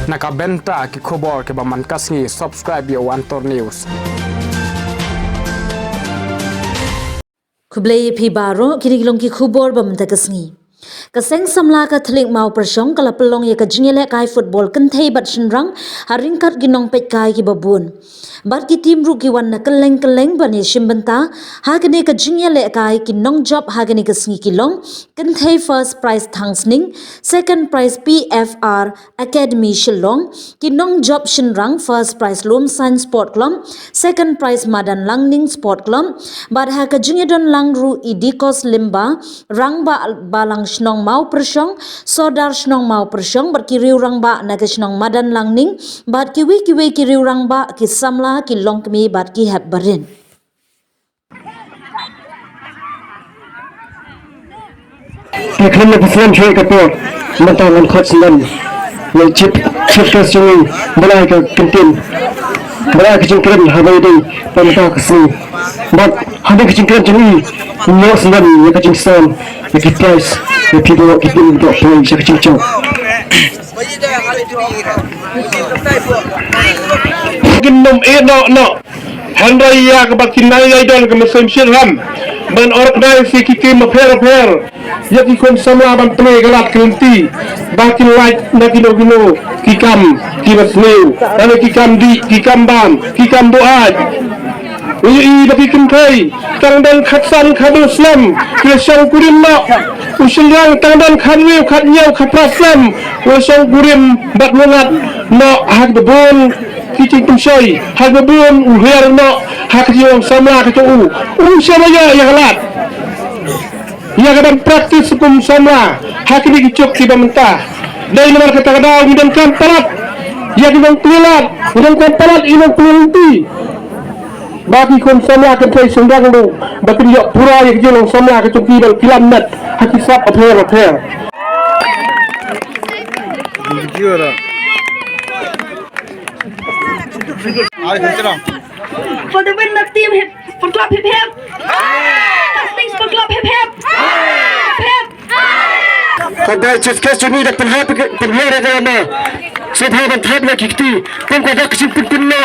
nakabenta ki khobor ke baman kasngi subscribe yo Antor News. Kublai phi baro kirigilong ki khubor bamta kasngi kaseng samla ka thlik mau prasong kala pelong ye ka jingialeh kai football kan thei bat shinrang haring kat ginong pet kai ki babun bat ki team ru ki wan na keleng bani shimbanta hagane ka jingialeh kai ki nong job hagane ka sngi ki long kan thei first prize thangsning second prize PFR academy shillong ki nong job shinrang first prize lom science sport club second prize madan langning sport club bat ha ka jingedon langru idikos limba rangba balang shnong mau persong sodar shnong mau persong bat ki riu rangba na ka shnong madan langning bat ki wi ki riu rangba ki samla ki longkmi bat ki hab barin Akan lepasan saya kata mentangan coach dan chip kasih balai ke kantin balai ke jengkeran habai dai pantau kasih but ada ke jengkeran jeni nyo sendan ya ke jengsan ya ke price ya people ke pin dok play ya ke jengcau Ginnom no Henry ya ke bakin nai dan ke mesin shirham men organize ki tim fair ya ki kon samla ban play galat kenti bakin like na gino ki kam ki basniu dan ki kam di ki kam ban ki kam doaj i bagi kentai tang dan khatsan khadu slam ki sang kurim no usilang tang dan khanwiu khatnyau khapraslam usang kurim bat mungat no hak bebon kicing pensoi hak bebon uher no hak jiong samla ke u sama ya halat ya kadang praktis hukum samla hak ni kicok tiba mentah dari nomor kata kadau dan kan palat ya dimang pelat dan kan palat imang pelunti bagi kon samla ke kai sendang lu bagi ya pura ya jiong samla ke cuki dan kilamat hak hisap apher For the win, the team for club hip hip. Testing for club hip hip. Hip. Kada just ni dak penhap penhap ada na sebab penhap nak kiti pun kada kecil pun no